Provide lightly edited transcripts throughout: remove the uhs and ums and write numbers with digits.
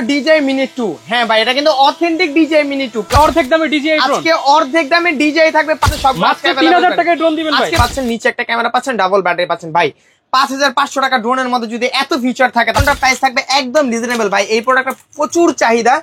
DJI Mini 2 হ্যাঁ ভাই, এটা কিন্তু অথেন্টিক DJI Mini 2 অর্ধেক দামে DJI ড্রোন। আজকে অর্ধেক দামে DJI থাকবে, সব মাত্র 3000 টাকায় ড্রোন দিবেন ভাই। আজকে পাচ্ছেন নিচে একটা ক্যামেরা পাচ্ছেন, ডাবল ব্যাটারি পাচ্ছেন ভাই। 5500 টাকা ড্রোনের মধ্যে যদি এত ফিচার থাকে তাহলে প্রাইস থাকবে একদম রিজনেবল ভাই। এই প্রোডাক্টের প্রচুর চাহিদা,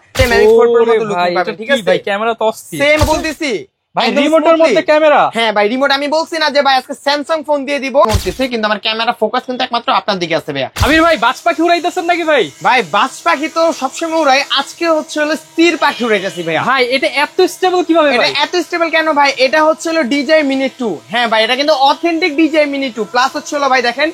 ঠিক আছে ভাই ক্যামেরা তো অস্থির। সেম বলতেছি ভাই রিমোটের মধ্যে ক্যামেরা। হ্যাঁ ভাই রিমোট, আমি বলছি না যে ভাই আজকে স্যামসাং ফোন দিয়ে দিব বলতেছি, কিন্তু আমার ক্যামেরা ফোকাস কিন্তু একমাত্র আপনার দিকে আছে ভাইয়া। আমির ভাই বাজ পাখি উড়াইতেছেন নাকি ভাই? ভাই বাজ পাখি তো সবসময় উড়াই, আজকে হচ্ছে হলো স্থির পাখি উড়াইতেছি ভাইয়া। ভাই এটা এত স্টেবল কিভাবে? এটা এত স্টেবল কেন ভাই? এটা হচ্ছে হলো DJI Mini 2 হ্যাঁ ভাই, এটা কিন্তু অথেন্টিক DJI Mini 2 প্লাস হচ্ছে হলো ভাই দেখেন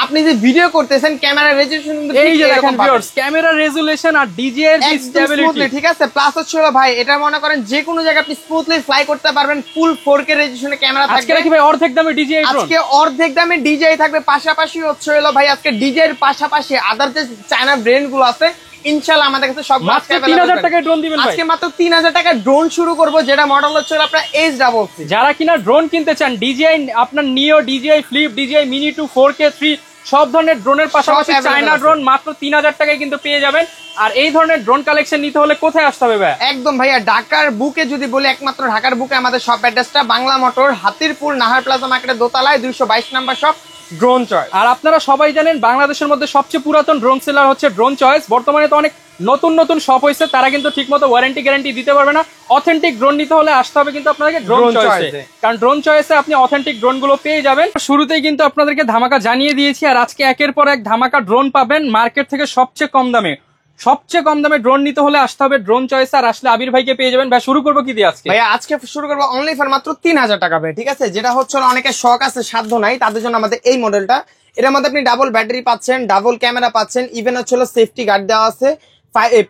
আপনি যে ভিডিও করতেছেন ক্যামেরা রেজোলিউশন কিন্তু এই যে দেখেন ভিউয়ার্স, ক্যামেরা রেজোলিউশন আর DJI এর স্টেবিলিটি ঠিক আছে। প্লাস হচ্ছে হলো ভাই এটা মনে করেন যে কোনো জায়গায় আপনি স্মুথলি ফ্লাই করতে পারবেন, ফুল 4K রেজোলিউশনে ক্যামেরা থাকবে। আজকে নাকি ভাই অর্ধেক দামে DJI ড্রোন। আজকে অর্ধেক দামে DJI থাকবে, পাশাপাশি হচ্ছে হলো ভাই আজকে DJI এর পাশাপাশি আদার যে চায়না ব্র্যান্ড গুলো আছে ইনশাআল্লাহ আমাদের কাছে সব মাত্র 3000 টাকায় ড্রোন দিবেন ভাই। আজকে মাত্র 3000 টাকায় ড্রোন শুরু করব, যেটা মডেল হচ্ছে আপনার H-66। যারা কিনা ড্রোন কিনতে চান DJI আপনার নিও, DJI flip, DJI Mini 2 4K 3 সব ধরনের ড্রোনের পাশাপাশি চায়না ড্রোন মাত্র 3000 টাকায় কিন্তু পেয়ে যাবেন। আর এই ধরনের ড্রোন কালেকশন নিতে হলে কোথায় আসতে হবে ভাই? একদম ভাইয়া ঢাকার বুকে যদি বলি, একমাত্র ঢাকার বুকে আমাদের শপ অ্যাড্রেসটা বাংলা মোটর, হাতিরপুল, নাহার প্লাজা মার্কেটের দোতলায় 222 নাম্বার শপ, ড্রোন চয়েস। আর আপনারা সবাই জানেন বাংলাদেশের মধ্যে সবচেয়ে পুরাতন ড্রোন সেলার হচ্ছে ড্রোন চয়েস। বর্তমানে তো অনেক নতুন নতুন শপ হয়েছে, তারা কিন্তু ঠিকমতো ওয়ারেন্টি গ্যারান্টি দিতে পারবে না। অথেন্টিক ড্রোন নিতে হলে আসতে হবে কিন্তু আপনাদেরকে ড্রোন চয়েসে, কারণ ড্রোন চয়েসে আপনি অথেন্টিক ড্রোন গুলো পেয়ে যাবেন। শুরুতেই কিন্তু আপনাদেরকে ধামাকা জানিয়ে দিয়েছি, আর আজকে একের পর এক ধামাকা ড্রোন পাবেন মার্কেট থেকে সবচেয়ে কম দামে। সবচেয়ে কম দামে ড্রোন নিতে হলে আসতে হবে ড্রোন চয়েস, আর আসলে আবির ভাইকে পেয়ে যাবেন। ভাই শুরু করবো কি দিয়ে আজকে? ভাইয়া আজকে শুরু করবো অনলি ফর মাত্র 3000 টাকা ভাই, ঠিক আছে। যেটা হচ্ছে অনেকের শখ আছে সাধ্য নাই, তাদের জন্য আমাদের এই মডেলটা। এটার মধ্যে আপনি ডাবল ব্যাটারি পাচ্ছেন, ডাবল ক্যামেরা পাচ্ছেন, ইভেন হচ্ছে সেফটি গার্ড দেওয়া আছে,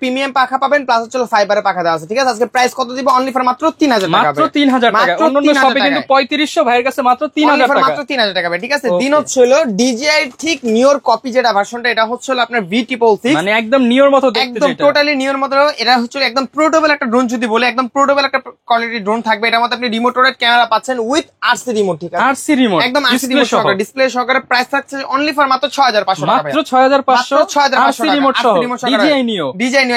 প্রিমিয়াম পাখা পাবেন, প্লাস হচ্ছে ফাইবারের পাখা দেওয়া আছে, ঠিক আছে। আজকে প্রাইস কত দিব? অনলি ফর মাত্র 3000 টাকা, মাত্র 3000 টাকা। অন্যান্য শপে কিন্তু 3500, ভাইয়ের কাছে মাত্র 3000 টাকা, মাত্র 3000 টাকা ভাই, ঠিক আছে। দিন হচ্ছে হলো DJI ঠিক নিওর কপি যেটা ভার্সনটা, এটা হচ্ছে আপনার V666, মানে একদম নিওর মতো দেখতে, একদম টোটালি নিওর মতো। এটা হচ্ছে একদম পোর্টেবল একটা ড্রোন, যদি বলে একদম পোর্টেবল একটা কোয়ালিটি ড্রোন থাকবে। এটার মধ্যে আপনি রিমোট ক্যামেরা পাচ্ছেন উইথ RC রিমোট, ঠিক আছে, RC রিমোট, একদম RC রিমোট সহকারে, ডিসপ্লে সহকারে। প্রাইস থাকছে অনলি ফর মাত্র 6500 টাকা, মাত্র 6500 RC রিমোট সহ DJI নিও।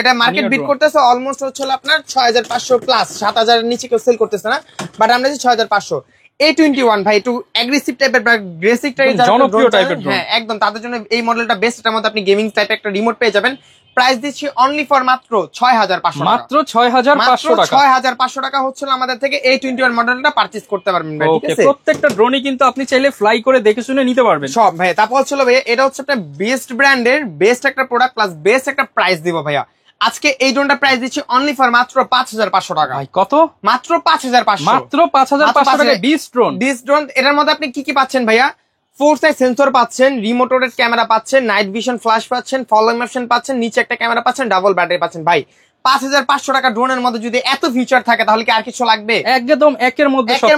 এটা মার্কেট বিট করতেছে অলমোস্ট হচ্ছে আপনার 6500 প্লাস, 7000 এর নিচে কেউ সেল করতেছে না, বাট আমরা যে 6500। A21 ভাই একটু অ্যাগ্রেসিভ টাইপের বা গ্রেসিক টাইপের জনপ্রিয় টাইপের, হ্যাঁ একদম, তাদের জন্য এই মডেলটা বেস্ট। এটার মধ্যে আপনি গেমিং টাইপের একটা রিমোট পেয়ে যাবেন। প্রাইস দিচ্ছি অনলি ফর মাত্র 6500, মাত্র 6500 টাকা। 6500 টাকা হচ্ছিল আমাদের থেকে A21 মডেলটা পারচেজ করতে পারবেন ভাই, ঠিক আছে। প্রত্যেকটা ড্রোনই কিন্তু আপনি চাইলে ফ্লাই করে দেখে শুনে নিতে পারবেন সব ভাই। তারপর হচ্ছিল ভাই এটা হচ্ছে একটা বেস্ট ব্র্যান্ডের বেস্ট একটা প্রোডাক্ট প্লাস বেস্ট একটা প্রাইস দিব ভাইয়া। আজকে এই ড্রোনটা প্রাইস দিচ্ছি অনলি ফর মাত্র 5500 টাকা। ভাই কত? মাত্র 5500, মাত্র 5500 টাকা ডিস ড্রোন। এটার মধ্যে আপনি কি কি পাচ্ছেন ভাইয়া? 4 সাইড সেন্সর পাচ্ছেন, রিমোট ক্যামেরা পাচ্ছেন, নাইট ভিশন ফ্ল্যাশ পাচ্ছেন, ফলোইং অপশন পাচ্ছেন, নিচে একটা ক্যামেরা পাচ্ছেন, ডাবল ব্যাটারি পাচ্ছেন। ভাই 5500 টাকা ড্রোনের মধ্যে যদি এত ফিচার থাকে তাহলে কি আর কিছু লাগবে? একদম একের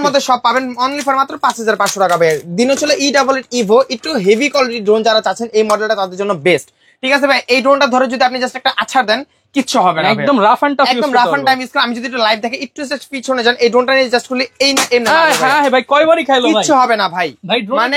মধ্যে সব পাবেন অনলি ফর মাত্র 5500 টাকা ভাই। দিন হচ্ছে E88 ইভো, একটু হেভি কোয়ালিটি ড্রোন যারা চাচ্ছেন এই মডেলটা তাদের জন্য বেস্ট, ঠিক আছে ভাই। এই ড্রোনটা ধরে যদি আপনি জাস্ট একটা আছাড় দেন কিচ্ছু হবে না, একদম রাফ এন্ড টাফ, একদম রাফ এন্ড টাইম ইউজ করে। আমি যদি একটু লাইভ দেখে একটু জাস্ট পিছনে যান, এই ড্রোনটা নিয়ে জাস্ট খুলে এই হ্যাঁ ভাই কয়বারই খাইলো ভাই, কিচ্ছু হবে না ভাই, মানে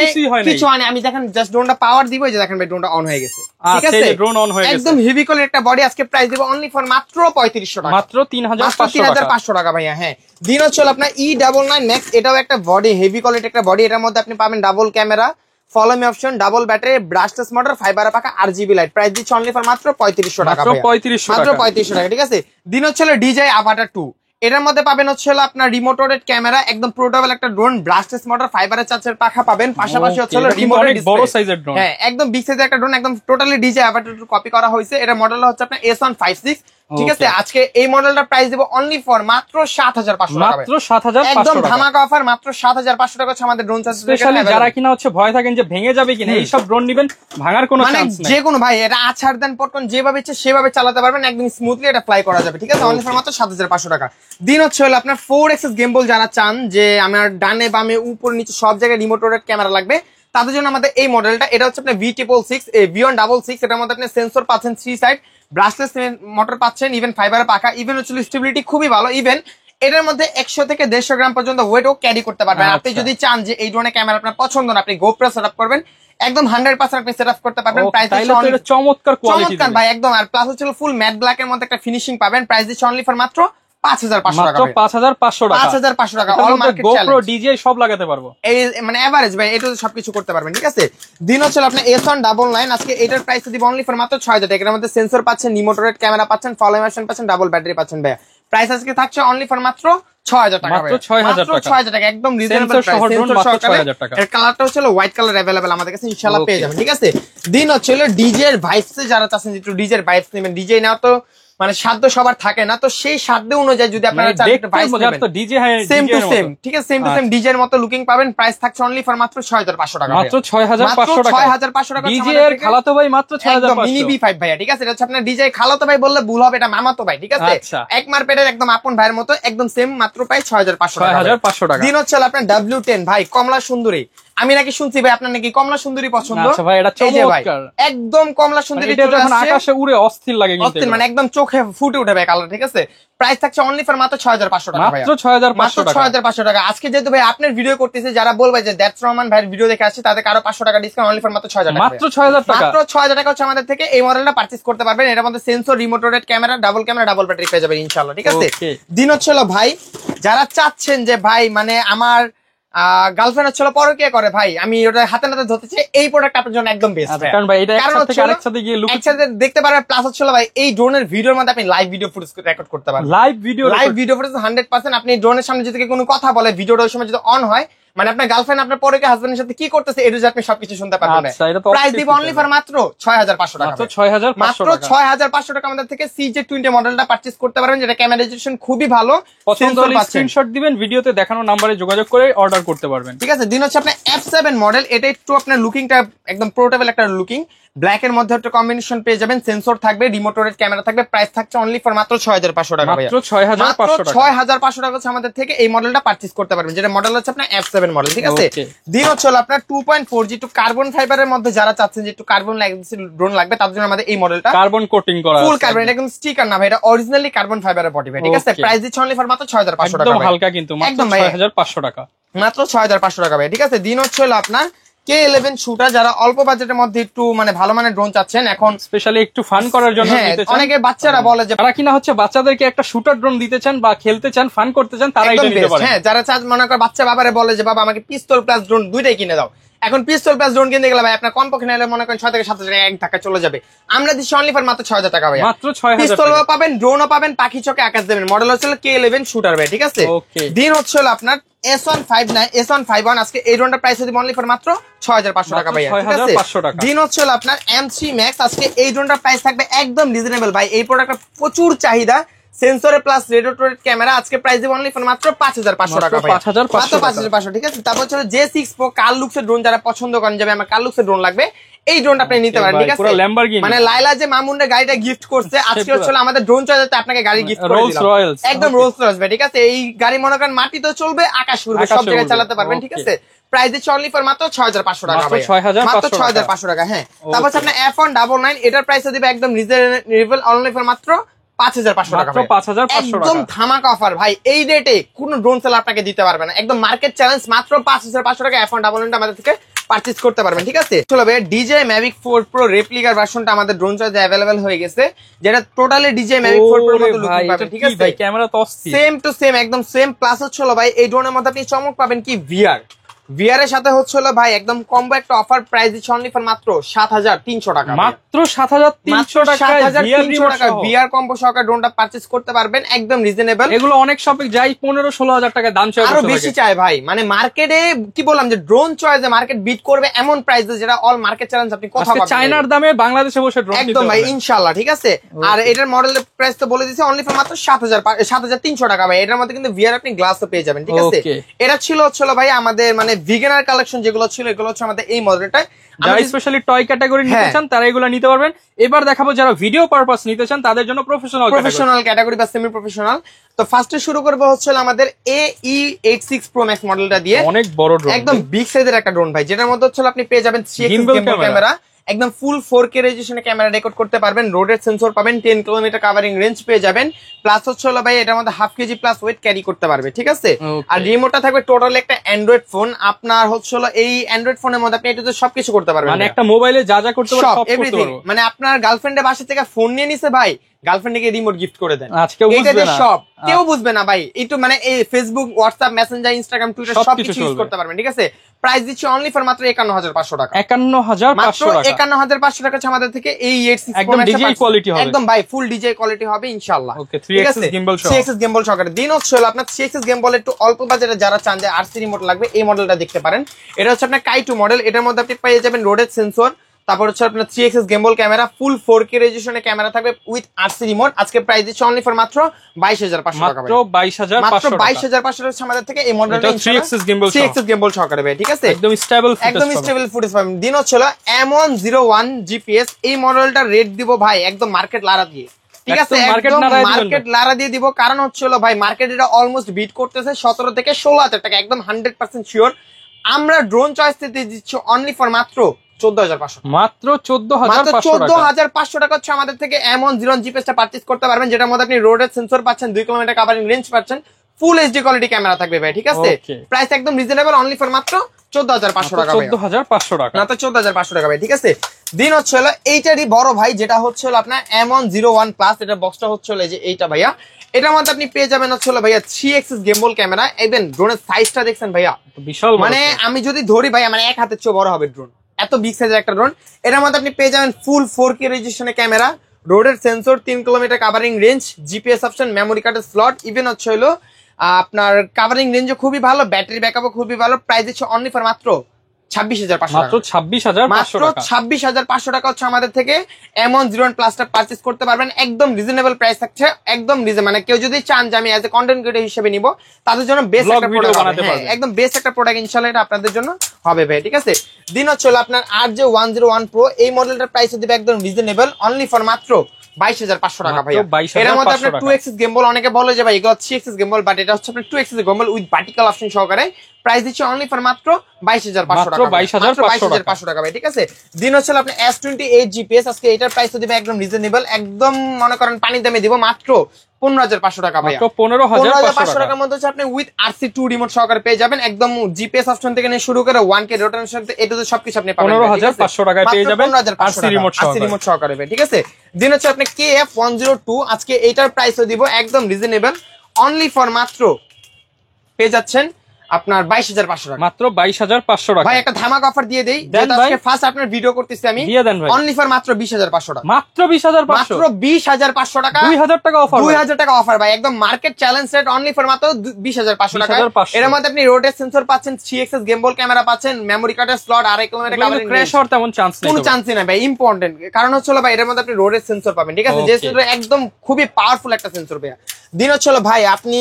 কিছু হয় না। আমি দেখেন জাস্ট ড্রোনটা পাওয়ার দিব, এই যে দেখেন ভাই ড্রোনটা অন হয়ে গেছে, ঠিক আছে, ড্রোন অন হয়ে গেছে, একদম হেভি কোয়ালিটির একটা বডি। আজকে প্রাইস দেব অনলি ফর মাত্র 3500 টাকা, মাত্র 3500 টাকা ভাইয়া। হ্যাঁ দিন হচ্ছে আপনার E99 Max, এটাও একটা বডি, হেভি কোয়ালিটির একটা বডি। এটার মধ্যে আপনি পাবেন double camera, follow me option, double battery, brushless motor, ফাইবারের পাকা, RGB লাইট। প্রাইস দিচ্ছে অনলি ফর মাত্র 3500 টাকা, মাত্র 3500 টাকা, ঠিক আছে। দিন হচ্ছে DJI Avatar 2, এটার মধ্যে পাবেন হচ্ছে আপনার রিমোট ক্যামেরা, একদম পোর্টেবল একটা ড্রোন, ব্রাশলেস মোটর, ফাইবারের চার্জের পাখা পাবেন, পাশাপাশি হচ্ছে রিমোট বড় সাইজের ড্রোন, হ্যাঁ একদম বিগ সাইজের একটা ড্রোন, একদম টোটালি DJI Avatar 2 কপি করা হয়েছে। এটার মডেল হচ্ছে আপনার S156, ঠিক আছে। আজকে এই মডেলটা প্রাইস দেব অনলি ফর মাত্র 7500 টাকা, মাত্র 7500 একদম ধামাকা অফার, মাত্র 7500 টাকা হচ্ছে আমাদের ড্রোন চার্জ। স্পেশালি যারা কিনা হচ্ছে ভয় থাকেন যে ভেঙে যাবে কিনা, এই সব ড্রোন নেবেন, ভাঙার কোনো চান্স নাই। যে কোনো ভাই এটা আছাড় দেন পটকন যেভাবে ইচ্ছে সেভাবে চালাতে পারবেন, একদম স্মুথলি এটা ফ্লাই করা যাবে, ঠিক আছে। অনলি ফর মাত্র 7500 টাকা। দিন হচ্ছে আপনার 4 এক্সেস গেমবল যারা চান যে আমার ডানে বামে উপর নিচে সব জায়গায় রিমোট ক্যামেরা লাগবে, তাদের জন্য আমাদের এই মডেলটা। এটা হচ্ছে আপনার V666 V166, এটার মধ্যে আপনি সেন্সর পাচ্ছেন 3 সাইড, ব্রাশলেস মোটর পাচ্ছেন, ইভেন ফাইবারের পাকা, ইভেন হচ্ছে স্টেবিলিটি খুবই ভালো। ইভেন এটার মধ্যে 100 থেকে 150 গ্রাম পর্যন্ত ওয়েটও ক্যারি করতে পারবেন। আপনি যদি চান যে এই ধরনের ক্যামেরা আপনার পছন্দ না, আপনি গোপ্রো সেটআপ করবেন, একদম 100% আপনি সেটআপ করতে পারবেন। প্রাইস তাইলে তো এটা চমৎকার কোয়ালিটি, চমৎকার ভাই একদম। আর প্লাস হচ্ছে ফুল ম্যাট ব্ল্যাক এর মধ্যে একটা ফিনিশিং পাবেন। প্রাইস দিচ্ছে অনলি ফর মাত্র 5500 টাকা। মাত্র 5500 টাকা। 5500 টাকা all market challenge. GoPro DJ সব লাগাতে পারবো এই মানে এভারেজ ভাই, এটা সবকিছু করতে পারবেন, ঠিক আছে। দিন হচ্ছে আপনার S199 আজকে এটার প্রাইস দিব অনলি ফর মাত্র 6000 টাকা। এর মধ্যে সেন্সর পাচ্ছেন, নিমোটোরেট ক্যামেরা পাচ্ছেন, ফলো ইমার্শন পাচ্ছেন, ডাবল ব্যাটারি পাচ্ছেন ভাই। প্রাইস আজকে থাকছে অনলি ফর মাত্র 6000 টাকা। মাত্র 6000 টাকা। 6000 টাকা একদম রিজনেবল প্রাইস। সেন্সর 6000 টাকা। এর কালারটা হচ্ছে হোয়াইট কালার अवेलेबल আমাদের কাছে ইনশাআল্লাহ পেয়ে যাবেন, ঠিক আছে। দিন হচ্ছে ডিজে এর ভাইবস যারা চাচ্ছেন একটু ডিজে এর ভাইবস নেবেন, ডিজে নাও তো মানে সাধ্য সবার থাকে না, তো সেই সাধ্য অনুযায়ী যদি আপনারা চান একটা ভাইবস নেবেন তো ডিজে সেম টু সেম, ঠিক আছে, সেম টু সেম ডিজে এর মতো লুকিং পাবেন। প্রাইস থাকছে অনলি ফর মাত্র 6500 টাকা। মাত্র 6500 টাকা। 6500 টাকা ডিজে এর খালাতো ভাই মাত্র 6500। মিনি B5 ভাইয়া, ঠিক আছে। এটা হচ্ছে আপনার ডিজে খালাতো ভাই বললে ভুল হবে, এটা মামাতো ভাই, ঠিক আছে। এক মারপেটের একদম আপন ভাইয়ের মতো একদম সেম, মাত্র প্রাইস 6500 টাকা। 6500 টাকা। দিন হচ্ছে আপনার W10 ভাই কমলা সুন্দরী। আমি নাকি শুনছি ভাই আপনার নাকি কমলা সুন্দরী পছন্দ। আচ্ছা ভাই এটা চমৎকার একদম কমলা সুন্দরী, এটা যখন আকাশে উড়ে অস্থির লাগে কিন্তু, অস্থির মানে একদম চোখে ফুটে উঠে ভাই কালার, ঠিক আছে। প্রাইস থাকছে অনলি ফর মাত্র 6500 টাকা ভাই। মাত্র 6500 টাকা। 6500 টাকা। আজকে যেহেতু ভাই আপনার ভিডিও করতেছে, যারা বলবে যে দ্যাটস রহমান ভাইয়ের ভিডিও দেখে আসছে, তাদের আরো 500 টাকা ডিসকাউন্ট অনলি ফর মাত্র 6000 টাকা। মাত্র 6000 টাকা। মাত্র 6000 টাকা হচ্ছে আমাদের থেকে এই মডেলটা পারচেজ করতে পারবেন। এর মধ্যে sensor, remote rotate camera, double battery পেয়ে যাবেন ইনশাআল্লাহ, ঠিক আছে। দিন হচ্ছে ভাই যারা চাচ্ছেন যে ভাই মানে আমার গার্লফ্রেন্ড হচ্ছিল পরকিয়া করে ভাই, আমি ওটা হাতে নাতে ধরতে চাই, এই প্রোডাক্ট আপনার জন্য একদম বেস্ট। কারণ ভাই এটা একসাথে গিয়ে একসাথে দেখতে পারবেন। প্লাস হচ্ছিল ভাই এই ড্রোনের ভিডিওর মধ্যে আপনি লাইভ ভিডিও ফুটেজ রেকর্ড করতে পারবেন। Live video footage 100%। আপনি ড্রোনের সামনে যদি কোনো কথা বলে, ভিডিওটা ওই সময় যদি অন হয়, মানে আপনার গার্লফ্রেন্ড আপনার পরকিয়া হাজবেন্ডের সাথে কি করতেছে এটা যে আপনি সবকিছু শুনতে পারবেন। প্রাইস দিব অনলি ফর মাত্র 6500 টাকা। মাত্র 6500 টাকা আমাদের থেকে CJ20 মডেলটা পারচেজ করতে পারবেন, যেটা ক্যামেরা রেজোলিউশন খুবই ভালো। পছন্দ হলে স্ক্রিনশট দিবেন, ভিডিওতে দেখানো নম্বরে যোগাযোগ করে অর্ডার করতে পারবেন, ঠিক আছে। দিন হচ্ছে আপনার F7 মডেল। এটা একটু আপনার লুকিংটা একদম পোর্টেবল একটা লুকিং, ব্ল্যাক এর মধ্যে একটা কম্বিনেশন পেয়ে যাবেন, সেন্সর থাকবে, রিমোট রোটেট ক্যামেরা থাকবে। প্রাইস থাকছে অনলি ফর মাত্র 6500 টাকা। মাত্র 6500 টাকা। 6500 টাকা হচ্ছে আমাদের থেকে এই মডেলটা পারচেজ করতে পারবেন, যেটা মডেল হচ্ছে আপনার F7 মডেল, ঠিক আছে। দিন হচ্ছে আপনার 2.4G একটু কার্বন ফাইবারের মধ্যে যারা চাচ্ছেন যে একটু কার্বন ড্রোন লাগবে, তার জন্য আমাদের এই মডেলটা কার্বন কোটিং করা, ফুল কার্বন, এটা কিন্তু স্টিকার না ভাই, এটা অরিজিনালি কার্বন ফাইবারের বডি ভাই, ঠিক আছে। প্রাইস দিচ্ছে অনলি ফর মাত্র 6500 টাকা। একদম হালকা কিন্তু মাত্র 6500 টাকা। মাত্র 6500 টাকা ভাই, ঠিক আছে। দিন হচ্ছে আপনার K11 শুটার, যারা অল্প বাজেটের মধ্যে একটু মানে ভালো মানের ড্রোন চাচ্ছেন, এখন স্পেশালি একটু ফান করার জন্য নিতে চান, অনেকে বাচ্চারা বলে যে তারা কিনা হচ্ছে বাচ্চাদেরকে একটা শুটার ড্রোন দিতে চান বা খেলতে চান, ফান করতে চান, তারা এটা নিতে পারে। হ্যাঁ, যারা চান মনে করে বাচ্চা বাবারে বলে যে বাবা আমাকে পিস্তল প্লাস ড্রোন দুইটাই কিনে দাও। এখন পিস্তল প্লাস ড্রোন কিনতে গেলে ভাই আপনার কমপক্ষে নিলে মনে করেন 6 থেকে 7 হাজার এক ধাক্কা চলে যাবে। আমরা দিচ্ছি অনলি ফর মাত্র 6000 টাকা ভাই। মাত্র 6000 পিস্তলও পাবেন, ড্রোনও পাবেন, পাখি চোখে আকাশ দেবেন। মডেল হচ্ছে K11 শুটার ভাই, ঠিক আছে। দিন হচ্ছে আপনার S151 আজকে এই ড্রোনটা প্রাইস দিব অনলি ফর মাত্র 6500 টাকা ভাই, ঠিক আছে। দিন হচ্ছে আপনার M3 Max আজকে এই ড্রোনটার প্রাইস থাকবে একদম রিজনেবল ভাই। এই প্রোডাক্টটা প্রচুর চাহিদা, সেন্সরে প্লাস রেডিও ক্যামেরা। আজকে প্রাইস দিব অনলি ফর মাত্র 5500 টাকা ভাই, মাত্র 5500, ঠিক আছে। তারপর হচ্ছে J6 Pro কার লুকসের ড্রোন, যারা পছন্দ করেন যাবে আমার কার লুকসের ড্রোন লাগবে, এই ড্রোনটা আপনি নিতে পারেন, ঠিক আছে। মানে লাইলা যে মামুনরে গাড়িটা গিফট করছে, আজকে হচ্ছে আমাদের ড্রোন চয়েসে আপনাকে গাড়ি গিফট করে দিলাম, একদম রোলস রয়েস ভাই, ঠিক আছে। এই গাড়ি মনে করেন মাটিতে চলবে, আকাশ উড়বে, সব জায়গায় চালাতে পারবেন, ঠিক আছে। প্রাইস দিচ্ছে অনলি ফর মাত্র 6500 টাকা ভাই, মাত্র 6500 টাকা। হ্যাঁ, তারপর হচ্ছে আপনার F199 এটার প্রাইস দিবে একদম রিজনেবল অনলি ফর মাত্র 5500 টাকা, 5500 একদম ধামাকা অফার ভাই। এই রেটে কোন ড্রোন সেলার আপনাকে দিতে পারবে না, একদম মার্কেট চ্যালেঞ্জ। মাত্র 5500 টাকা F199 আমাদের থেকে পারচেজ করতে পারবেন, ঠিক আছে। চলো ভাই DJI Mavic 4 Pro রেপ্লিকার ভার্সনটা আমাদের ড্রোন চয়েসে अवेलेबल হয়ে গেছে, যেটা টোটালি DJI Mavic 4 Pro এর মতো লুক পাবেন, ঠিক আছে ভাই। ক্যামেরা তো সেম টু সেম, একদম সেম। প্লাস হচ্ছে ভাই এই ড্রোনের মধ্যে আপনি চমক পাবেন কি VR এর সাথে হচ্ছে ভাই একদম কম্বো একটা অফার, প্রাইস দিচ্ছে অনলি ফর মাত্র 7300 টাকা, মাত্র 7300 টাকা VR কম্বো সহকারে ড্রোনটা পারচেজ করতে পারবেন একদম রিজনেবল। এগুলো অনেক শপে যাই 15-16 টাকা দাম চাই, আরো বেশি চায় ভাই। মানে মার্কেটে কি বললাম যে ড্রোন চয়েসে মার্কেট বিট করবে এমন প্রাইস, যেটা অল মার্কেট চ্যালেঞ্জ আপনি কথা বলছেন। চায়নার দামে বাংলাদেশে বসে ড্রোন একদম ভাই ইনশাআল্লাহ, ঠিক আছে। আর এটার মডেলের প্রাইস তো বলে দিয়েছি অনলি ফর মাত্র 7300 টাকা ভাই। এটার মধ্যে কিন্তু VR আপনি গ্লাসও পেয়ে যাবেন, ঠিক আছে। এটা ছিল ভাই আমাদের মানে বিগিনার কালেকশন যেগুলো ছিল, এগুলো হচ্ছে আমাদের এই মডেলটা। যারা স্পেশালি টয় ক্যাটাগরি নিতে চান তারা এগুলো নিতে পারবেন। এবার দেখাবো যারা ভিডিও পারপাস নিতে চান তাদের জন্য প্রফেশনাল ক্যাটাগরি বা সেমি প্রফেশনাল। তো ফার্স্টে শুরু করবো হচ্ছে আমাদের AE86 Pro Max মডেলটা দিয়ে। অনেক বড় ড্রোন, একদম বিগ সাইজের একটা ড্রোন ভাই, যেটার মধ্যে হচ্ছে আপনি পেয়ে যাবেন 3x ক্যামেরা, একদম ফুল 4K রেজোলিউশনে ক্যামেরা রেকর্ড করতে পারবেন, রোডের সেন্সর পাবেন, 10 কিলোমিটার কাভারিং রেঞ্জ পেয়ে যাবেন, প্লাস হচ্ছে হলো ভাই এটার মধ্যে 1/2 কেজি প্লাস ওয়েট ক্যারি করতে পারবে, ঠিক আছে। আর রিমোটটা থাকবে টোটালি একটা অ্যান্ড্রয়েড ফোন, আপনার হচ্ছে হলো এই অ্যান্ড্রয়েড ফোনের মধ্যে আপনি এটাতে সবকিছু করতে পারবেন, মানে একটা মোবাইলে যা যা করতে পারবে সব করতে এভরিথিং। পারবে। মানে আপনার গার্লফ্রেন্ডের বাসা থেকে ফোন নিয়ে নিছে ভাই, গার্লফ্রেন্ডকে রিমোট গিফট করে দেন, আজকে বুঝবে না, সব কেউ বুঝবে না ভাই। একটু মানে এই Facebook, WhatsApp, Messenger, Instagram, Twitter সবকিছু ইউজ করতে পারবেন, ঠিক আছে। প্রাইস দিচ্ছি অনলি ফর মাত্র 51500 টাকা। 51500 টাকা, 51500 টাকা আমাদের থেকে এই 8 একদম ডিজিটাল কোয়ালিটি হবে, একদম ভাই ফুল ডিজিটাল কোয়ালিটি হবে ইনশাআল্লাহ। ওকে 3x গিম্বল সহ, 3x গিম্বল সহকারে। দিন হচ্ছে হলো আপনার 3x গিম্বল একটু অল্প বাজেটে যারা চান যে আরসি রিমোট লাগবে, এই মডেলটা দেখতে পারেন। এটা হচ্ছে আপনার কাই2 মডেল, এটার মধ্যে আপনি পেয়ে যাবেন রোডের সেন্সর, তারপর হচ্ছে আপনার 3x গিম্বল ক্যামেরা, ফুল 4K রেজোলিউশনে ক্যামেরা থাকবে উইথ আরসি রিমোট। আজকে প্রাইস দিচ্ছি অনলি ফর মাত্র 22500 টাকা, মাত্র 22500 টাকা, 22500 টাকা আমাদের থেকে এই মডেলটা 3x গিম্বল 3x গিম্বল সহকারে ভাই, ঠিক আছে। একদম স্টেবল ফুটেজ পাবেন। দিন হচ্ছে M101 GPS, এই মডেলটা রেট দিব ভাই একদম মার্কেট লারা দিয়ে, ঠিক আছে, একদম মার্কেট লারা দিয়ে দিব। কারণ হচ্ছে ভাই মার্কেট এটা অলমোস্ট বিট করতেছে 17 থেকে 16000 টাকা, একদম 100% শিওর। আমরা ড্রোন চয়েস দিতে দিচ্ছি অনলি ফর মাত্র 14500, মাত্র 14500 টাকা হচ্ছে আমাদের থেকে M101 GPS টা পারচেজ করতে পারবেন, যেটার মধ্যে আপনি রোডের সেন্সর পাচ্ছেন, 2 কিলোমিটার কাভারিং রেঞ্জ পাচ্ছেন, ফুল এইচডি কোয়ালিটি ক্যামেরা থাকবে ভাই, ঠিক আছে। প্রাইস একদম রিজনেবল, অনলি ফর মাত্র 14500 টাকা ভাই, 14500 টাকা, মাত্র 14500 টাকা ভাই, ঠিক আছে। দিন হচ্ছে এইটারই বড় ভাই, যেটা হচ্ছে আপনার M101 প্লাস, এটা বক্সটা হচ্ছে যে এইটা ভাইয়া। এটার মধ্যে আপনি পেয়ে যাবেন হচ্ছে ভাইয়া 3x গিম্বল ক্যামেরা, ইভেন ড্রোনের সাইজটা দেখছেন ভাইয়া বিশাল, মানে আমি যদি ধরি ভাইয়া মানে এক হাতের চেয়ে বড় হবে ড্রোন, এত বিগ সাইজের একটা ড্রোন। এটার মধ্যে আপনি পেয়ে যাবেন ফুল 4K রেজোলিউশনে ক্যামেরা, রোডের sensor, 3 kilometre covering range, GPS option, memory কার্ডের স্লট, ইভেন হচ্ছে আপনার কাভারিং রেঞ্জও খুবই ভালো, ব্যাটারি ব্যাকআপও খুবই ভালো। প্রাইস দিচ্ছে অনলি ফর মাত্র 26500 মাত্র 26500 টাকা হচ্ছে আমাদের থেকে M101 প্লাসটা পারচেজ করতে পারবেন, একদম রিজনেবল প্রাইস থাকছে, একদম মানে কেউ যদি চান যে আমি অ্যাজ এ কন্টেন্ট ক্রিয়েটর হিসেবে নিব, তাদের জন্য বেস্ট একটা প্রোডাক্ট বানাতে পারবেন, একদম বেস্ট একটা প্রোডাক্ট ইনশাআল্লাহ এটা আপনাদের জন্য হবে ভাই, ঠিক আছে। দিন হচ্ছে আপনার RJ101 Pro, এই মডেলটার প্রাইস দিবে একদম রিজনেবল, অনলি ফর মাত্র 22500 টাকা ভাইয়া। এর মধ্যে আপনার 2x গিম্বল, অনেকে বলে যে ভাই এগুলো 3x গিম্বল, বাট এটা হচ্ছে আপনার 2x gimbal with vertical option সহকারে। প্রাইস দিচ্ছে অনলি ফর মাত্র 22500 টাকা, 22500 টাকা ভাই, ঠিক আছে। দিন হচ্ছে আপনার S28 GPS, আজকে এটার প্রাইস দিবে একদম রিজনেবল, একদম মনে করেন পানির দামে দিব, মাত্র 15500 টাকা ভাই, 15500 টাকার মধ্যে হচ্ছে আপনি উইথ RC2 রিমোট সহকারে পেয়ে যাবেন, একদম জিপিএস অপশন থেকে নিয়ে শুরু করে 1K রোটেশন, এটা তো সবকিছু আপনি পাবেন 15500 টাকায় পেয়ে যাবেন RC রিমোট সহকারে, ঠিক আছে। দিন হচ্ছে আপনি KF102, আজকে এটার প্রাইসও দিব একদম রিজনেবল, অনলি ফর মাত্র পেয়ে যাচ্ছেন আপনার 22500 টাকা, মাত্র 22500 টাকা। ভাই একটা ধামাকা অফার দিয়ে দেই, যেটা আজকে ফার্স্ট আপনার ভিডিও করতেছি আমি, দিয়ে দেন ভাই, অনলি ফর মাত্র 20500 টাকা, মাত্র 20500 টাকা, 2000 টাকা অফার, 2000 টাকা অফার ভাই, একদম market challenge rate, only for মাত্র 20500 টাকা। এর মধ্যে আপনি রোডের সেন্সর পাচ্ছেন, 3x গিম্বল ক্যামেরা পাচ্ছেন, মেমোরি কার্ডের স্লট, 2.5 কিলোমিটার কাভারিং, ক্র্যাশ হওয়ার তেমন চান্স নেই, কোনো চান্সই না ভাই, ইম্পর্টেন্ট কারণ হচ্ছে ভাই এর মধ্যে আপনি রোডের সেন্সর পাবেন, ঠিক আছে, যে সেন্সর একদম খুবই পাওয়ারফুল একটা সেন্সর ভাইয়া। দিন হচ্ছে ভাই আপনি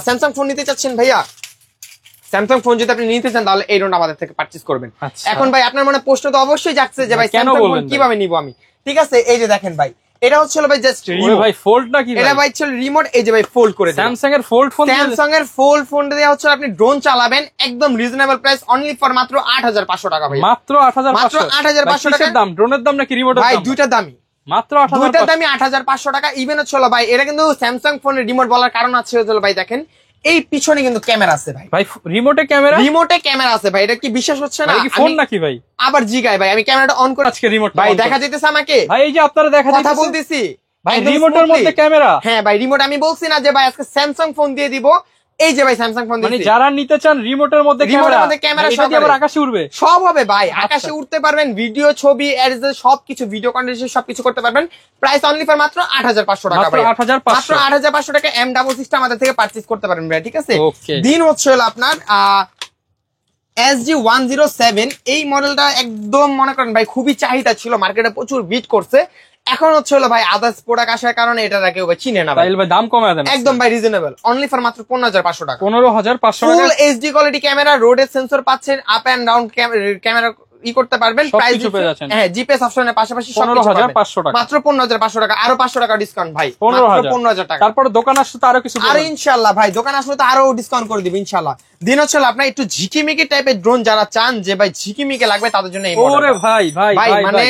স্যামসাং ফোন নিতে চাচ্ছেন ভাইয়া, স্যামসাং ফোন যদি আপনি নিতে চান তাহলে এই ড্রোনটা আমাদের থেকে পারচেজ করবেন। এখন ভাই আপনার মনে প্রশ্ন তো অবশ্যই যাচ্ছে যে ভাই স্যামসাং ফোন কিভাবে নিব আমি, ঠিক আছে। এই যে দেখেন ভাই, এটা হচ্ছে ভাই জাস্ট ভাই ফোল্ড নাকি, এটা ভাই ছিল রিমোট, এই যে ভাই ফোল্ড করে স্যামসাং এর ফোল্ড ফোন, স্যামসাং এর ফোল্ড ফোন দিয়ে হচ্ছে আপনি ড্রোন চালাবেন, একদম রিজনেবল প্রাইস, অনলি ফর মাত্র 8500 টাকা ভাই, মাত্র 8500 টাকা দাম, ড্রোনের দাম নাকি রিমোটের দাম? ভাই দুইটা দামই, মাত্র 8500 টাকা। ইভেন হচ্ছে ভাই এটা কিন্তু স্যামসাং ফোনের রিমোট বলার কারণ আছে ভাই, দেখেন এই পিছনে কিন্তু ক্যামেরা আছে ভাই, ভাই রিমোটে ক্যামেরা আছে ভাই, এটা কি বিশ্বাস হচ্ছে না? কি ফোন নাকি ভাই? আবার জিগায় ভাই, আমি ক্যামেরাটা অন করে আজকে রিমোট ভাই দেখা যাইতেছে আমাকে, ভাই এই যে আপনারা দেখা যাচ্ছে, কথা বলতেছি ভাই রিমোটের মধ্যে ক্যামেরা, হ্যাঁ ভাই রিমোট, আমি বলছি না যে ভাই আজকে স্যামসাং ফোন দিয়ে দিব, এই যে ভাই স্যামসাং ফোন মানে যারা নিতে চান রিমোটের মধ্যে ক্যামেরা, সব আবার আকাশে উড়বে, সব হবে ভাই, আকাশে উঠতে পারবেন, ভিডিও ছবি সবকিছু, ভিডিও কন্টেন্ট সবকিছু করতে পারবেন। প্রাইস অনলি ফর মাত্র 8500 টাকা ভাই, মাত্র 8500 টাকা M66 আমাদের থেকে পারচেজ করতে পারবেন ভাই, ঠিক আছে। দিন হচ্ছে আপনার SG107, এই মডেলটা একদম মনে করেন ভাই খুবই চাহিদা ছিল, মার্কেটে প্রচুর বিট করছে, এখন হচ্ছে ভাই আদার্স প্রোডাক্ট আসার কারণে এটা কেউ ভাই চিনে না ভাই, দাম কমায় দেন একদম ভাই রিজনেবল, অনলি ফর মাত্র 15500 টাকা, 15500 টাকা। ফুল এইচডি কোয়ালিটি ক্যামেরা, রোডের সেন্সর পাচ্ছেন, আপ এন্ড ডাউন ক্যামেরা ই করতে পারবেন। প্রাইস হ্যাঁ জিপিএস অপশনের পাশাপাশি 15,500 টাকা, মাত্র 15,500 টাকা, আরো 500 টাকা ডিসকাউন্ট ভাই, 15,000 টাকা। তারপরে দোকান আসলে তো আরো কিছু, আর ইনশাআল্লাহ ভাই দোকান আসলে তো আরো ডিসকাউন্ট করে দিব ইনশাআল্লাহ। দিন হচ্ছে আপনার একটু ঝিকিমিকি টাইপের ড্রোন যারা চান যে ভাই ঝিকিমিকি লাগবে তাদের জন্য এই মডেল। ওরে ভাই ভাই ভাই মানে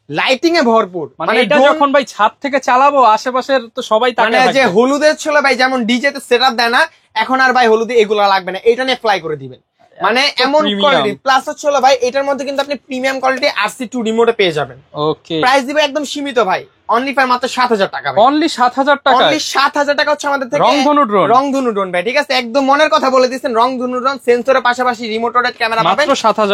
লাইটিং এ ভরপুর, মানে এটা যখন ভাই ছাদ থেকে চালাবো আশেপাশের তো সবাই তাকায় মানে যে হলুদের ছিল ভাই যেমন ডিজে তে সেটআপ দেয় না, এখন আর ভাই হলুদে এগুলো লাগবে না, এটা নিয়ে ফ্লাই করে দিবেন। মানে এমন কোয়ালিটি প্লাস হচ্ছে ভাই এটার মধ্যে কিন্তু আপনি প্রিমিয়াম কোয়ালিটি RC2 রিমোটে পেয়ে যাবেন। ওকে, প্রাইস দিবে একদম সীমিত ভাই, অনলি ফর মাত্র 7,000 টাকা। অনলি 7,000 টাকা, অনলি 7,000 টাকা হচ্ছে আমাদের থেকে রংধনু ড্রোন। রংধনু ড্রোন ভাই, ঠিক আছে একদম মনের কথা বলে দিয়েছেন। রংধনু ড্রোন সেন্সরের পাশাপাশি রিমোট রোটেট ক্যামেরা পাবেন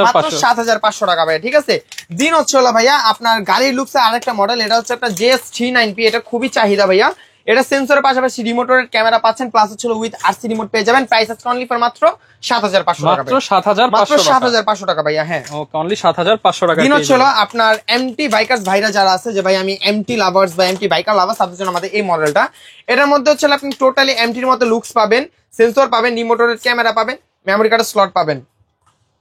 মাত্র 7,500 টাকা ভাই, ঠিক আছে। দিন হচ্ছে ভাইয়া আপনার গাড়ির লুকসে আরেকটা মডেল, এটা হচ্ছে একটা JS39P, এটা খুবই চাহিদা ভাইয়া। এটা সেন্সরের পাশাপাশি রিমোট রোটেট ক্যামেরা পাচ্ছেন, প্লাস হচ্ছে উইথ RC রিমোট পেয়ে যাবেন। প্রাইস আছে অনলি ফর মাত্র 7,500 টাকা, মাত্র 7,500 টাকা ভাইয়া। হ্যাঁ ওকে, অনলি 7,500 টাকা। দিন হচ্ছে আপনার এমটি বাইকার্স ভাইরা যারা আছে যে ভাই আমি এমটি লাভার্স বা এমটি বাইকার লাভার্স, তাদের জন্য আমাদের এই মডেলটা। এটার মধ্যে হচ্ছে আপনি টোটালি এমটির মতো লুকস পাবেন, সেন্সর পাবেন, রিমোট রোটেট ক্যামেরা পাবেন, মেমরি কার্ডের স্লট পাবেন,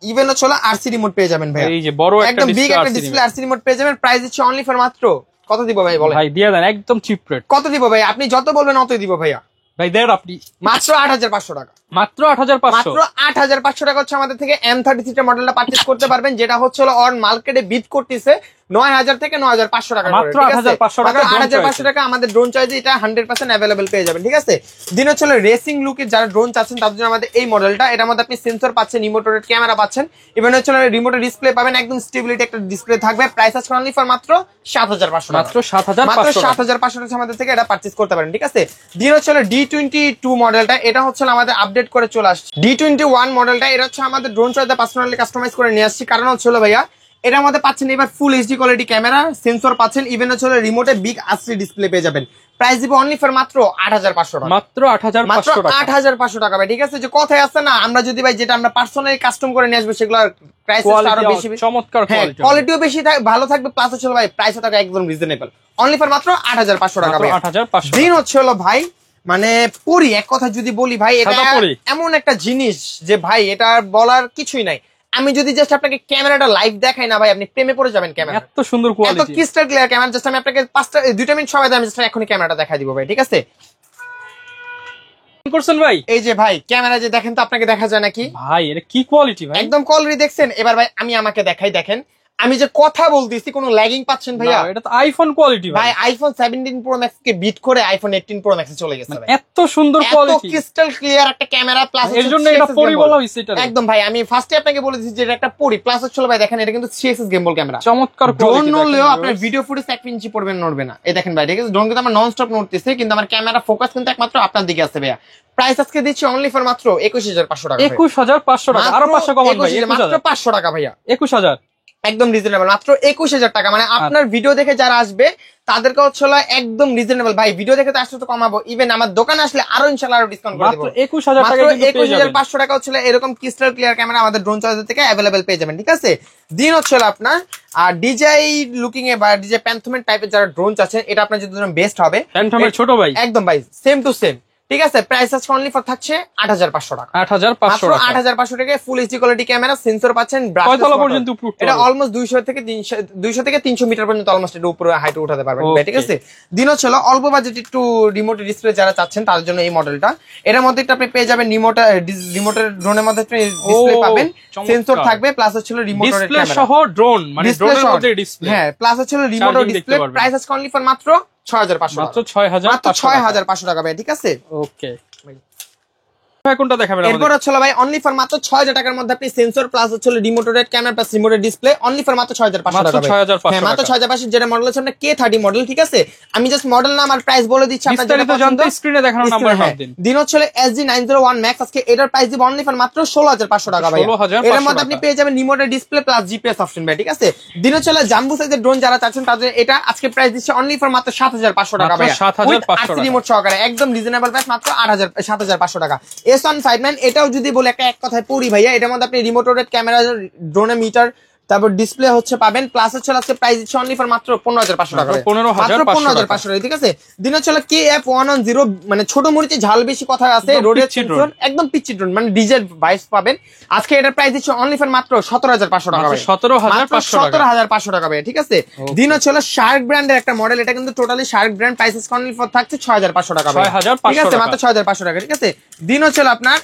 ইভেন হচ্ছে RC রিমোট পেয়ে যাবেন ভাই, এই যে বড় একদম বিগ একটা ডিসপ্লে RC রিমোট পেয়ে যাবেন। প্রাইস হচ্ছে অনলি ফর মাত্র কত দিব ভাই বলেন? ভাই দিয়ে দেন একদম চিপ রেট। কত দিব ভাই? আপনি যত বলবেন অতই দিব ভাইয়া। ভাই দেন আপনি মাত্র 8,500 টাকা, মাত্র 8,500, মাত্র 8,500 টাকা হচ্ছে আমাদের থেকে M33 মডেলটা পারচেজ করতে পারবেন, যেটা হচ্ছে অন মার্কেটে বিট করতেছে 9,000 থেকে 9,500 টাকা, মাত্র 8,500 টাকা, 8,500 টাকা আমাদের ড্রোন চয়েসে এটা 100% অ্যাভেলেবল পেয়ে যাবেন, ঠিক আছে। দিন হচ্ছে রেসিং লুকের যারা ড্রোন চাচ্ছেন তাদের জন্য আমাদের এই মডেলটা। এটার মধ্যে আপনি সেন্সর পাচ্ছেন, রিমোট রোটেট ক্যামেরা পাচ্ছেন, ইভেন হচ্ছে রিমোটের ডিসপ্লে পাবেন, একদম স্টেবিলিটি একটা ডিসপ্লে থাকবে। প্রাইস আছে অনলি ফর মাত্র 7,500 টাকা, মাত্র 7,500 টাকা আমাদের থেকে এটা পারচেজ করতে পারেন, ঠিক আছে। দিন হচ্ছে D22 মডেলটা, এটা হচ্ছে আমাদের আপডেট করে চলে আসছে। D21 মডেলটা এটা হচ্ছে আমাদের ড্রোন চয়েসে পার্সোনালি কাস্টমাইজ করে নিয়ে আসছি, কারণ হচ্ছে ভাইয়া এটার মধ্যে পাচ্ছেন এবার full HD quality camera, sensor পাচ্ছেন, ইভেন হচ্ছে রিমোটে বিগ RC ডিসপ্লে পেয়ে যাবেন। প্রাইস দিব অনলি ফর মাত্র 8,500 টাকা, মাত্র 8,500 টাকা, 8,500 টাকা ভাই, ঠিক আছে। যে কথায় আছে না, আমরা যদি ভাই যেটা আমরা পার্সোনালি কাস্টম করে নিয়ে আসবো সেগুলোর প্রাইস আরো বেশি, চমৎকার কোয়ালিটি, কোয়ালিটিও বেশি ভালো থাকবে, প্লাস হচ্ছে ভাই প্রাইসও থাকবে একদম রিজনেবল, অনলি ফর মাত্র 8,500 টাকা ভাই, 8,500। দিন হচ্ছে ভাই মানে পরি এক কথা যদি বলি ভাই, এটা এমন একটা জিনিস যে ভাই এটা বলার কিছুই নাই। আমি যদি জাস্ট আপনাকে ক্যামেরাটা লাইভ দেখাই না ভাই, আপনি প্রেমে পড়ে যাবেন। ক্যামেরা এত সুন্দর কোয়ালিটি, এত ক্রিস্টাল ক্লিয়ার ক্যামেরা, জাস্ট আমি আপনাকে 2 মিনিট সময় দেন, আমি জাস্ট এখনই ক্যামেরাটা দেখাই দিব ভাই, ঠিক আছে। করছেন ভাই, এই যে ভাই ক্যামেরা যে দেখেন তো, আপনাকে দেখা যায় নাকি ভাই? এটা কি কোয়ালিটি ভাই, একদম কোয়ালিটি দেখছেন। এবার ভাই আমি আমাকে দেখাই, দেখেন আমি যে কথা বলতেছি কোনো ল্যাগিং পাচ্ছেন ভাইয়া? এটা তো আইফোন কোয়ালিটি ভাই, আইফোন 17 প্রো ম্যাক্স কে বিট করে আইফোন 18 প্রো ম্যাক্সে চলে গেছে ভাই, এত সুন্দর কোয়ালিটি, এত ক্রিস্টাল ক্লিয়ার একটা ক্যামেরা, প্লাস এর জন্য এটা পরি বলা হইছে। এটা একদম ভাই আমি ফার্স্টে আপনাকে বলে দিয়েছি যে এটা একটা পরি, প্লাস হচ্ছে ভাই দেখেন এটা কিন্তু 3axis গেমবল ক্যামেরা, চমৎকার কোয়ালিটি। ড্রোন নলেও আপনার ভিডিও ফুটেজ 1 ইঞ্চি পড়বে নড়বে না, এই দেখেন ভাই, ঠিক আছে। ড্রোন কিন্তু আমার নন স্টপ নড়তেছে, কিন্তু আমার ক্যামেরা ফোকাস কিন্তু একমাত্র আপনার দিকে আছে ভাইয়া। প্রাইস আজকে দিচ্ছি অনলি ফর মাত্র 21,500 টাকা, 21,500 টাকা, আরো 500 কমান ভাই, মাত্র 500 টাকা ভাইয়া, 21,000 একদম রিজনেবল, মাত্র 21,000 টাকা। মানে আপনার ভিডিও দেখে যারা আসবে তাদেরকে হচ্ছে একদম রিজনেবল ভাই, ভিডিও দেখে তো আসলে তো কমাবো, ইভেন আমার দোকানে আসলে আরো ইনশাআল্লাহ আরো ডিসকাউন্ট করে দেব। মাত্র 21,000 টাকা, 21,500 টাকা হচ্ছে এরকম ক্রিস্টাল ক্লিয়ার ক্যামেরা আমাদের ড্রোন চয়েস থেকে अवेलेबल পেয়ে যাবেন, ঠিক আছে। দিন হচ্ছে আপনার আর ডিজাই লুকিং এ বা ডিজে প্যান্থমেন্ট টাইপের যারা ড্রোন আছে, এটা আপনার জন্য বেস্ট হবে। প্যান্থমের ছোট ভাই, একদম ভাই সেম টু সেম, ঠিক আছে। প্রাইস আছে অনলি ফর থাকছে 8,500 টাকা, 8,500 টাকা, 8,500 টাকা। Full HD quality camera, sensor পাচ্ছেন, কয়তলা পর্যন্ত উপরে? এটা অলমোস্ট 200 থেকে 300 মিটার পর্যন্ত অলমোস্ট এটা উপরে হাইট উঠাতে পারবেন, ঠিক আছে। দিন হচ্ছে অল্প বাজেট একটু রিমোট ডিসপ্লে যারা চাচ্ছেন তাদের জন্য এই মডেলটা। এর মধ্যে আপনি পেয়ে যাবেন রিমোটের ড্রোনের মধ্যে আপনি ডিসপ্লে পাবেন, সেন্সর থাকবে, প্লাস হচ্ছে রিমোটের ডিসপ্লে ক্যামেরা সহ ড্রোন, মানে ড্রোনের মধ্যে ডিসপ্লে, হ্যাঁ, প্লাস হচ্ছে রিমোট ডিসপ্লে। প্রাইস আছে অনলি ফর মাত্র 6,500, মাত্র 6,500 টাকা ভাই, ঠিক আছে। ওকে কোনটা দেখাবেন? এরপর হচ্ছে ভাই অনলি ফর মাত্র 6,000 টাকার মধ্যে আপনি সেন্সর প্লাস হচ্ছে রিমোট রোটেট ক্যামেরা প্লাস রিমোটের ডিসপ্লে, অনলি ফর মাত্র 6,500 টাকা, মাত্র 6,500। যেটা মডেল হচ্ছে আপনার K30 মডেল, ঠিক আছে। আমি জাস্ট মডেল নাম আর প্রাইস বলে দিচ্ছি, আপনারা যেটা জানতে স্ক্রিনে দেখানো নাম্বার দিন। দিন হচ্ছে SG901 Max, আজকে এটার প্রাইস দিব অনলি ফর মাত্র 16,500 টাকা ভাই। এর মধ্যে আপনি পেয়ে যাবেন রিমোটের ডিসপ্লে প্লাস জিপিএস অপশন ভাই, ঠিক আছে। দিন হচ্ছে জাম্বো সাইজের ড্রোন যারা চাচ্ছেন তাদের এটা আজকে প্রাইস দিচ্ছে অনলি ফর মাত্র 7,500 টাকা ভাই, 7,500 টাকা রিমোট সহকারে, একদম রিজনেবল প্রাইস, মাত্র 7,500 টাকা। S159 এটাও যদি বলে এক কথায় পড়ি ভাইয়া, এটার মধ্যে আপনি রিমোট রোটেট ক্যামেরা, ড্রোনে মিটার, তারপর ডিসপ্লে হচ্ছে পাবেন, প্লাস হচ্ছে আজকে প্রাইস দিচ্ছে অনলি ফর মাত্র 15,500 টাকা, 15,500 টাকা। ঠিক আছে, দিন হচ্ছে KF110, মানে ছোট মরিচে ঝাল বেশি কথা আছে, রোডের একদম পিচ্চি ড্রোন, মানে ডিজেল ভাইস পাবেন। আজকে এটার প্রাইস দিচ্ছে অনলি ফর মাত্র 17,500 টাকা, 17,500 টাকা ভাই। ঠিক আছে, দিন হচ্ছে শার্ক ব্র্যান্ডের একটা মডেল, এটা কিন্তু totally Shark brand, price only for থাকছে 6,500 টাকা, ঠিক আছে, মাত্র 6,500 টাকা। ঠিক আছে, দিন হচ্ছে আপনার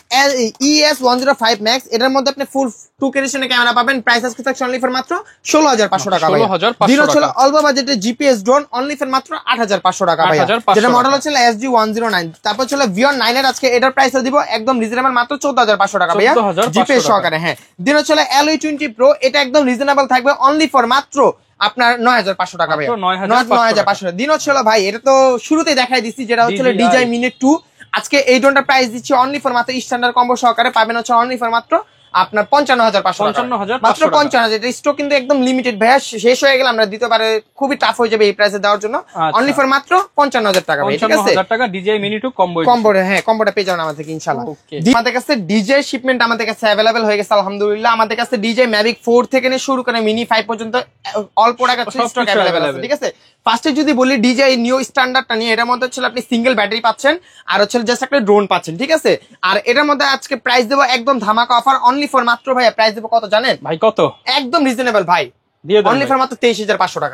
ES105 ম্যাক্স, এটার মধ্যে আপনি ফুল 2K রেশনে ক্যামেরা পাবেন, প্রাইস আজকে থাকছে অনলি ফর মাত্র 16,500 টাকা ভাই। দিন হচ্ছে অল্প বাজেটের জিপিএস ড্রোন, অনলি ফর মাত্র 8,500 টাকা ভাই, যেটা মডেল হচ্ছে SG109। তারপর হচ্ছে Vion9 এর আজকে এটার প্রাইস দিব একদম রিজনেবল মাত্র 14,500 টাকা ভাইয়া, জিপিএস সহকারে। হ্যাঁ, দিন হচ্ছে LE20 Pro, এটা একদম রিজনেবল থাকবে অনলি ফর মাত্র আপনার 9,500 টাকা ভাই, 9,500। দিন হচ্ছে ভাই, এটা তো শুরুতেই দেখাই দিচ্ছি, যেটা হচ্ছে DJI Mini 2। আজকে এই ড্রোনটার প্রাইস দিচ্ছি অনলি ফর মাত্র স্ট্যান্ডার্ড কম্বো সহকারে পাবেন হচ্ছে অনলি ফর মাত্র আপনার 55,500 মাত্র 55,000। এটা স্টক কিন্তু একদম লিমিটেড ভাইয়া, শেষ হয়ে গেলে আমরা দিতে পারে, খুবই টাফ হয়ে যাবে এই প্রাইসে দেওয়ার জন্য। অনলি ফর মাত্র 55,000 টাকা ভাই, ঠিক আছে, 55,000 টাকা DJI Mini 2 কম্বো। হ্যাঁ, কম্বোটা পেয়ে যাবেন আমাদের থেকে ইনশাআল্লাহ। আমাদের কাছে DJI শিপমেন্ট আমাদের কাছে अवेलेबल হয়ে গেছে আলহামদুলিল্লাহ। আমাদের কাছে DJI Mavic 4 থেকে নিয়ে শুরু করে Mini 5 পর্যন্ত অল প্রোডাক্ট স্টক अवेलेबल আছে। ঠিক আছে, ফার্স্টে যদি বলি DJI নিউ স্ট্যান্ডার্ডটা নিয়ে, এটার মধ্যে হচ্ছে আপনি সিঙ্গেল ব্যাটারি পাচ্ছেন, আর হচ্ছে জাস্ট একটা ড্রোন পাচ্ছেন। ঠিক আছে, আর এটার মধ্যে আজকে প্রাইস দেবো একদম ধামাকা অফার, অনলি ফর মাত্র ভাই প্রাইস দেবো কত জানেন ভাই? কত? একদম রিজনেবল ভাই, অনলি ফর মাত্র 23,500 টাকা,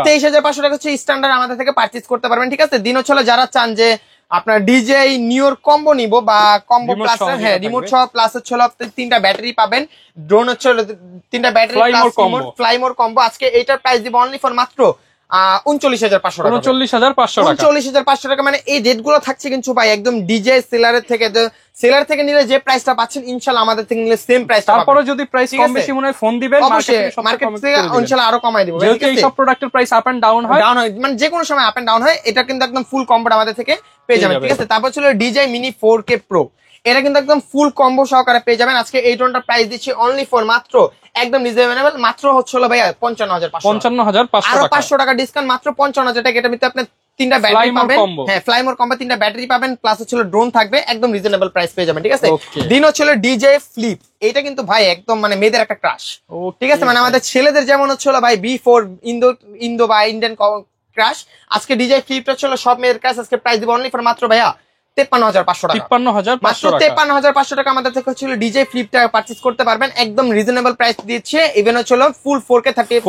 23,500 টাকা হচ্ছে স্ট্যান্ডার্ড আমাদের থেকে পারচেজ করতে পারবেন। ঠিক আছে, দিন হচ্ছে যারা চান যে আপনার DJI নিউর কম্বো নিবো বা কম্বো প্লাস, হ্যাঁ রিমোট সহ, প্লাস হচ্ছে তিনটা ব্যাটারি পাবেন, ড্রোন হচ্ছে তিনটা ব্যাটারি ফ্লাই মোর কম্বো। আজকে এইটার প্রাইস দিব অনলি ফর মাত্র 39,500 টাকা, 39,500 টাকা। মানে এই রেট গুলো থাকছে কিন্তু ভাই একদম DJI সেলার থেকে নিলে যে প্রাইসটা পাচ্ছেন ইনশাআল্লাহ আমাদের থেকে নিলে সেম প্রাইস। তারপরে যদি প্রাইস কম বেশি মনে হয় ফোন দিবেন, মার্কেট থেকে ইনশাআল্লাহ আরো কমাই দিব। যেহেতু এই সব প্রোডাক্টের প্রাইস আপ এন্ড ডাউন হয়, মানে যে কোনো সময় আপ এন্ড ডাউন হয়, এটা কিন্তু একদম ফুল কম্বোটা আমাদের থেকে পেয়ে যাবেন। ঠিক আছে, তারপর ছিল DJI Mini 4K Pro, এটা কিন্তু একদম ফুল কম্বো সহকারে পেয়ে যাবেন। আজকে এই ড্রোনটার প্রাইস দিচ্ছি অনলি ফর মাত্র একদম রিজনেবল, মাত্র হচ্ছে ভাইয়া 55,500, আরো 500 টাকা ডিসকাউন্ট, মাত্র 55,000 টাকা। এটার ভিতরে আপনি তিনটা ব্যাটারি পাবেন, হ্যাঁ ফ্লাই মোর কম্বো, তিনটা ব্যাটারি পাবেন, প্লাস হচ্ছে ড্রোন থাকবে, একদম রিজনেবল প্রাইস পেয়ে যাবেন। ঠিক আছে, দিন হচ্ছে DJI Flip, এটা কিন্তু ভাই একদম মানে মেয়েদের একটা ক্রাশ। ঠিক আছে, মানে আমাদের ছেলেদের যেমন হচ্ছে ভাই B4 ইন্দো বা ইন্ডিয়ান ক্রাশ, আজকে DJI Flipটা হচ্ছে সব মেয়েদের ক্রাশ। আজকে প্রাইস দিব অনলি ফর মাত্র ভাইয়া 53,500 টাকা, 53,500 টাকা আমাদের থেকে হচ্ছিল DJI Flipটা পারচেজ করতে পারবেন, একদম রিজনেবল প্রাইস দিচ্ছে। ইভেন হচ্ছিল ফুল 4K 30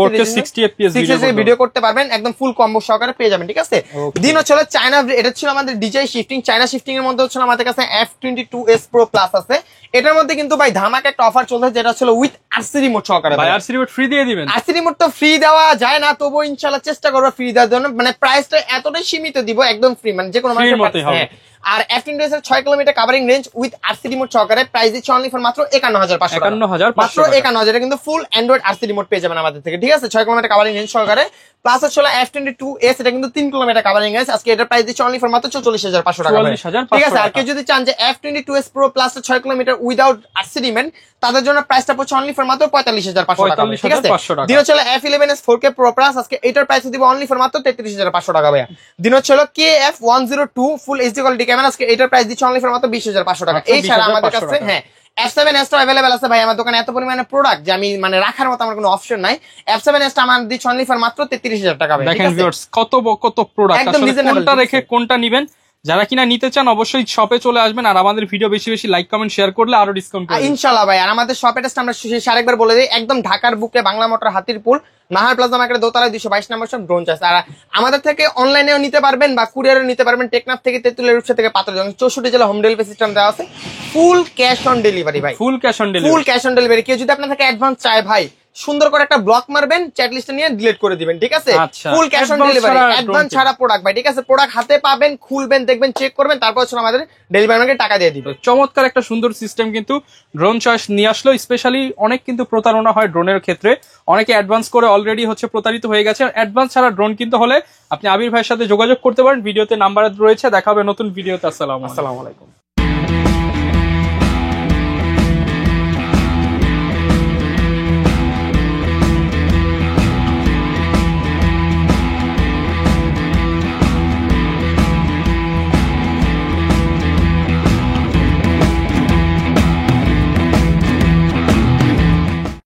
fps ভিডিও করতে পারবেন, একদম ফুল কম্বো সহকারে পেয়ে যাবেন। ঠিক আছে, দিন হচ্ছিল চায়না, এটা ছিল আমাদের DJI শিফটিং, চায়না শিফটিং এর মধ্যে হচ্ছিল আমাদের কাছে F22s Pro Plus আছে। এটার মধ্যে কিন্তু ভাই ধামাকা একটা অফার চলছে, যেটা ছিল উইথ RC রিমোট সহকারে। ভাই RC রিমোট ফ্রি দিয়ে দিবেন? RC রিমোট তো ফ্রি দেওয়া যায় না, তবু ইনশাআল্লাহ চেষ্টা করব ফ্রি দেওয়ার জন্য, মানে প্রাইসটা এতটাই সীমিত দিব, একদম ফ্রি, মানে যে কোনো মানুষের। আর F22s এর 6 kilometre covering range with RC remote সহকারে প্রাইস দিচ্ছে অনলি ফর মাত্র 51,500 টাকা, মাত্র 51,000 কিন্তু ফুল অ্যান্ড্রয়েড RC রিমোট পেয়ে যাবেন আমাদের থেকে। ঠিক আছে, 6 কিলোমিটার কভারিং রেঞ্জ সহকারে, প্লাস হচ্ছে F22s, এটা কিন্তু 3 কিলোমিটার কভারিং রেঞ্জ। আজকে এটার প্রাইস দিচ্ছে অনলি ফর মাত্র 44,500 টাকা। ঠিক আছে, আর কেউ যদি চান যে F22s Pro Plus 6 kilometre without RC remote, তাদের জন্য প্রাইসটা পড়ছে অনলি ফর মাত্র 45,500 টাকা। ঠিক আছে, দিন হচ্ছে F11s 4K Pro Plus, আজকে এটার প্রাইস দিব অনলি ফর মাত্র 33,500 টাকা ভাইয়া। দিন হচ্ছে KF102 ফুল HD কোয়ালিটি ক্যামেরা, আজকে এটার প্রাইস দিচ্ছে অনলি ফর মাত্র 20,500 টাকা। এই ছাড়া আমাদের কাছে হ্যাঁ F7s টা अवेलेबल আছে ভাই, আমার দোকানে এত পরিমাণে প্রোডাক্ট যে আমি মানে রাখার মতো আমার কোনো অপশন নাই। F7s টা আমার দিচ্ছে অনলি ফর মাত্র 33,000 টাকা ভাই। দেখেন ভিউয়ার্স কত প্রোডাক্ট, আসলে কোনটা রেখে কোনটা নিবেন। যারা কিনা নিতে চান অবশ্যই শপে চলে আসবেন, আর আমাদের ভিডিও বেশি বেশি লাইক কমেন্ট শেয়ার করলে আরো ডিসকাউন্ট পাবেন ইনশাআল্লাহ ভাই। আর আমাদের শপের অ্যাড্রেসটা আমরা আরেকবার বলে দিই, একদম ঢাকার বুকে বাংলা মোটর হাতিরপুল নাহার প্লাজা মার্কেটের দোতলায় 222 নম্বর শপ ড্রোন চার্জ। আর আমাদের থেকে অনলাইনেও নিতে পারবেন বা কুরিয়ারও নিতে পারবেন, টেকনাফ থেকে তেতুলের রূপসা থেকে পাথরজং 64 জেলা হোম ডেলিভারি সিস্টেম দেওয়া আছে, ফুল ক্যাশ অন ডেলিভারি ভাই, ফুল ক্যাশ অন ডেলিভারি। কেউ যদি আপনার থেকে অ্যাডভান্স চায় ভাই, সুন্দর করে একটা ব্লক মারবেন, চ্যাট লিস্টে নিয়ে ডিলিট করে দিবেন। ঠিক আছে, full cash on delivery, advance ছাড়া প্রোডাক্ট ভাই। ঠিক আছে, প্রোডাক্ট হাতে পাবেন, খুলবেন, দেখবেন, চেক করবেন, তারপর হচ্ছে আমাদের ডেলিভারি ম্যানকে টাকা দিয়ে দিবে। চমৎকার একটা সুন্দর সিস্টেম কিন্তু ড্রোন চয়েস নিয়ে আসলো। স্পেশালি অনেক কিন্তু প্রতারণা হয় ড্রোনের ক্ষেত্রে, অনেকে অ্যাডভান্স করে অলরেডি হচ্ছে প্রতারিত হয়ে গেছে। অ্যাডভান্স ছাড়া ড্রোন কিনতে হলে আপনি আবির ভাইয়ের সাথে যোগাযোগ করতে পারেন, ভিডিওতে নাম্বার রয়েছে। দেখা হবে নতুন ভিডিওতে। আসসালামু আলাইকুম।